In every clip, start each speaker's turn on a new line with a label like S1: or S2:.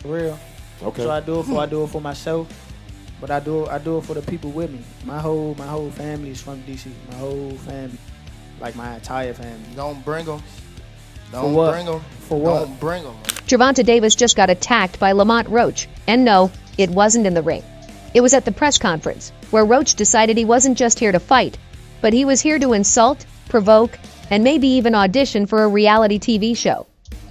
S1: for real.
S2: Okay.
S1: So I do it for myself, but I do it for the people with me. My whole family is from DC. My whole family, like my entire family.
S3: Don't bring them.
S1: For what?
S3: Bring them.
S1: For what?
S3: Don't bring them.
S4: Gervonta Davis just got attacked by Lamont Roach. And no, it wasn't in the ring. It was at the press conference, where Roach decided he wasn't just here to fight, but he was here to insult, provoke, and maybe even audition for a reality TV show.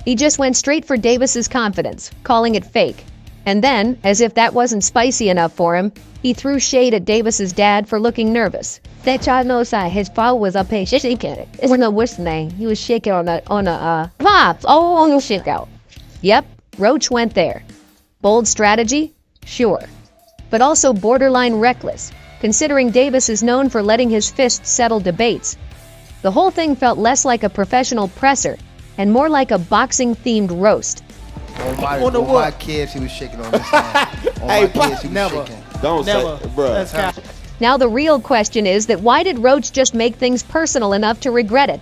S4: He just went straight for Davis's confidence, calling it fake. And then, as if that wasn't spicy enough for him, he threw shade at Davis's dad for looking nervous.
S5: That child knows that his father was up here shaking it. It's no what's the name. He was shaking on the vibes. Oh, on your shit out.
S4: Yep, Roach went there. Bold strategy? Sure. But also borderline reckless, considering Davis is known for letting his fists settle debates. The whole thing felt less like a professional presser and more like a boxing-themed roast.
S3: On my kids, he was shaking on his hand. On my kids, he was
S1: never.
S3: shaking.
S2: Don't
S1: Never.
S2: say, bro.
S1: That's cap.
S4: Now the real question is that why did Roach just make things personal enough to regret it?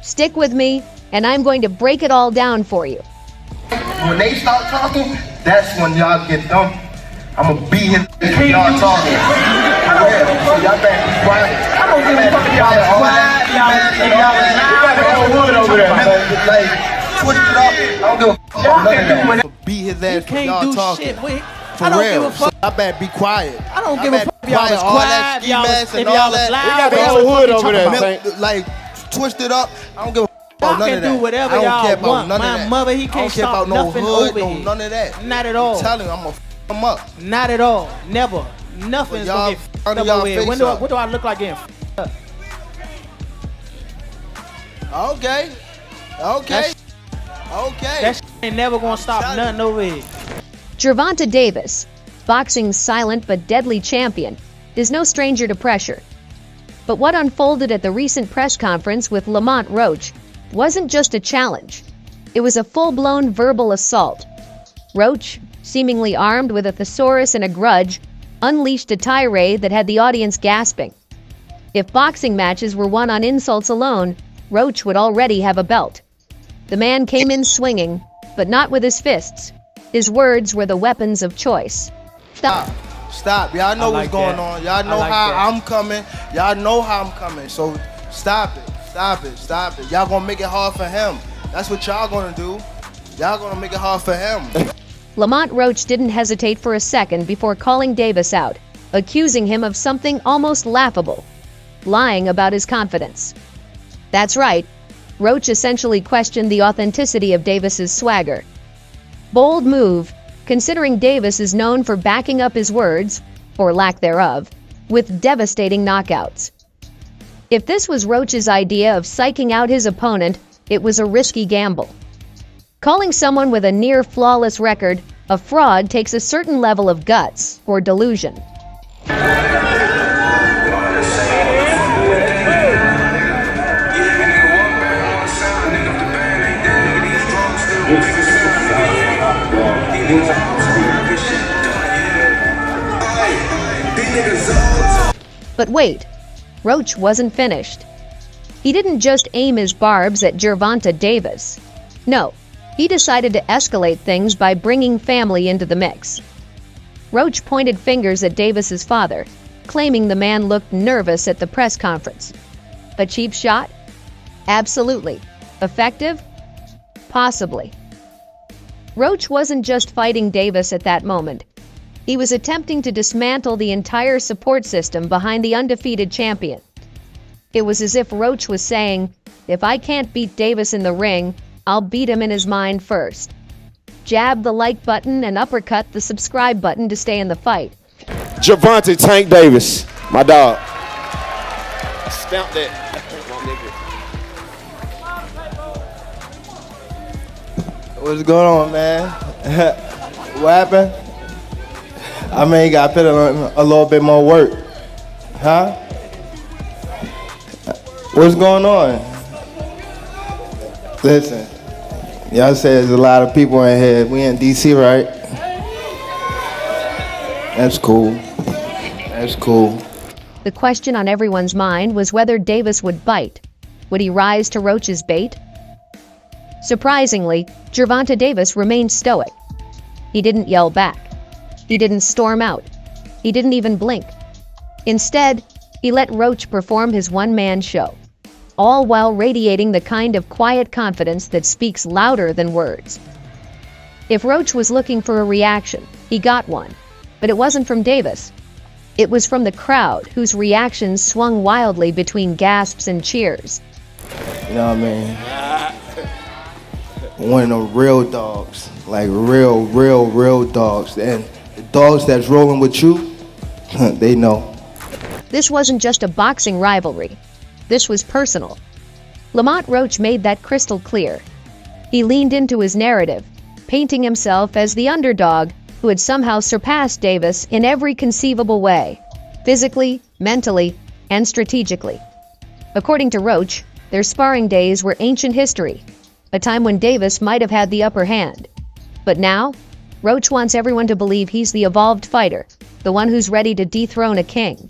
S4: Stick with me, and I'm going to break it all down for you.
S6: When they start talking, that's when y'all get dumb. I'm gonna beat his if y'all talking. So y'all better be quiet. I don't give a fuck if y'all is quiet. Like, twist it up. I don't give a fuck about none of that.
S3: Beat his ass for
S1: Can't
S3: y'all
S1: do
S3: talking.
S1: shit. Wait,
S3: For
S1: I don't
S3: real.
S1: give a fuck.
S3: So I better be quiet.
S1: I don't give a fuck if y'all was
S3: All that
S1: quiet,
S3: ski
S1: y'all was-
S3: mask
S1: if
S3: and
S1: y'all
S3: all
S1: was
S3: that.
S1: loud,
S2: We got the
S1: y'all
S2: whole
S1: was
S2: hood
S1: fucking
S2: over there,
S1: talking
S2: Tank.
S3: Like, twist it up. I don't give a fuck
S1: Y'all
S3: about none
S1: can
S3: of that.
S1: do whatever
S3: I don't
S1: y'all
S3: care about
S1: want.
S3: none of
S1: My
S3: that.
S1: mother, he
S3: I don't
S1: can't
S3: care
S1: stop
S3: about no
S1: nothing
S3: hood,
S1: over
S3: no
S1: here.
S3: none of that.
S1: Not at all.
S3: I'm telling you, I'm gonna f him up.
S1: Not at all. Never. Nothing's
S3: Y'all
S1: gonna get
S3: f-
S1: f***ed up
S3: y'all
S1: over here.
S3: face
S1: What
S3: up.
S1: do I look like getting f***ed up?
S3: Okay. Okay. Okay.
S1: That shit ain't never gonna stop nothing over here.
S4: Gervonta Davis, boxing's silent but deadly champion, is no stranger to pressure. But what unfolded at the recent press conference with Lamont Roach wasn't just a challenge. It was a full-blown verbal assault. Roach, seemingly armed with a thesaurus and a grudge, unleashed a tirade that had the audience gasping. If boxing matches were won on insults alone, Roach would already have a belt. The man came in swinging, but not with his fists. His words were the weapons of choice.
S3: Stop. Stop. Y'all know
S1: like
S3: what's going
S1: that.
S3: on. Y'all know
S1: like
S3: how
S1: that.
S3: I'm coming. Y'all know how I'm coming. So stop it. Stop it. Stop it. Y'all gonna make it hard for him. That's what y'all gonna do. Y'all gonna make it hard for him.
S4: Lamont Roach didn't hesitate for a second before calling Davis out, accusing him of something almost laughable, lying about his confidence. That's right. Roach essentially questioned the authenticity of Davis's swagger. Bold move, considering Davis is known for backing up his words, or lack thereof, with devastating knockouts. If this was Roach's idea of psyching out his opponent, it was a risky gamble. Calling someone with a near-flawless record a fraud takes a certain level of guts or delusion. But wait, Roach wasn't finished. He didn't just aim his barbs at Gervonta Davis. No, he decided to escalate things by bringing family into the mix. Roach pointed fingers at Davis's father, claiming the man looked nervous at the press conference. A cheap shot? Absolutely. Effective? Possibly. Roach wasn't just fighting Davis at that moment. He was attempting to dismantle the entire support system behind the undefeated champion. It was as if Roach was saying, if I can't beat Davis in the ring, I'll beat him in his mind first. Jab the like button and uppercut the subscribe button to stay in the fight.
S2: Gervonta Tank Davis, my dog. Stamp that.
S3: What's going on, man? What happened? I mean, you gotta put in a little bit more work. Huh? What's going on? Listen, y'all say there's a lot of people in here. We in DC, right? That's cool. That's cool.
S4: The question on everyone's mind was whether Davis would bite. Would he rise to Roach's bait? Surprisingly, Gervonta Davis remained stoic. He didn't yell back. He didn't storm out. He didn't even blink. Instead, he let Roach perform his one-man show, all while radiating the kind of quiet confidence that speaks louder than words. If Roach was looking for a reaction, he got one, but it wasn't from Davis. It was from the crowd, whose reactions swung wildly between gasps and cheers.
S3: You know what I mean? One of them real dogs, like real dogs. And the dogs that's rolling with you, they know.
S4: This wasn't just a boxing rivalry. This was personal. Lamont Roach made that crystal clear. He leaned into his narrative, painting himself as the underdog who had somehow surpassed Davis in every conceivable way, physically, mentally, and strategically. According to Roach, their sparring days were ancient history, a time when Davis might have had the upper hand. But now, Roach wants everyone to believe he's the evolved fighter, the one who's ready to dethrone a king.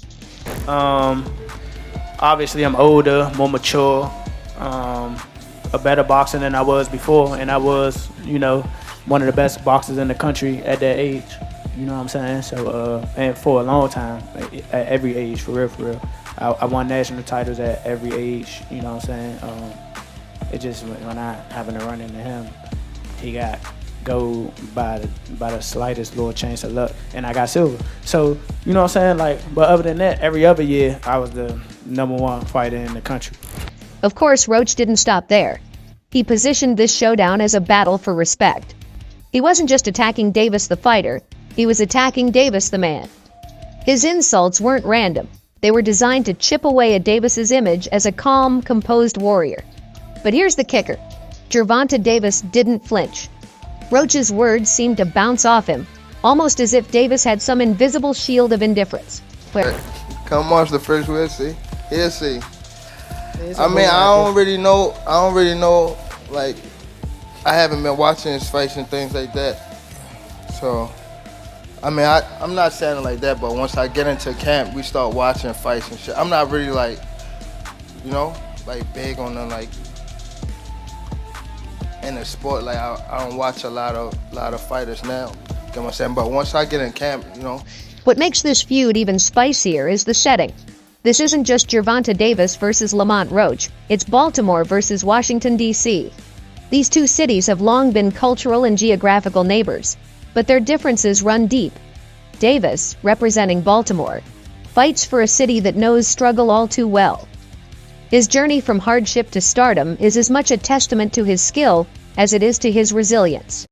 S1: Obviously, I'm older, more mature, a better boxer than I was before, and I was, one of the best boxers in the country at that age. You know what I'm saying? So, and for a long time, at every age, for real. I won national titles at every age. You know what I'm saying? It just when I having to run into him, he got gold by the slightest little chance of luck, and I got silver. So you know what I'm saying? Like, but other than that, every other year I was the #1 fighter in the country.
S4: Of course, Roach didn't stop there. He positioned this showdown as a battle for respect. He wasn't just attacking Davis the fighter, he was attacking Davis the man. His insults weren't random. They were designed to chip away at Davis's image as a calm, composed warrior. But here's the kicker. Gervonta Davis didn't flinch. Roach's words seemed to bounce off him, almost as if Davis had some invisible shield of indifference.
S3: Come watch the first UFC. He'll see. I mean, I don't really know, like, I haven't been watching his fights and things like that. So, I mean, I'm not saying it like that, but once I get into camp, we start watching fights and shit. I'm not really like, like big on the, like, in the sport. Like, I don't watch a lot of fighters now. You know what I'm saying? But once I get in camp,
S4: What makes this feud even spicier is the setting. This isn't just Gervonta Davis versus Lamont Roach. It's Baltimore versus Washington, D.C. These two cities have long been cultural and geographical neighbors, but their differences run deep. Davis, representing Baltimore, fights for a city that knows struggle all too well. His journey from hardship to stardom is as much a testament to his skill as it is to his resilience.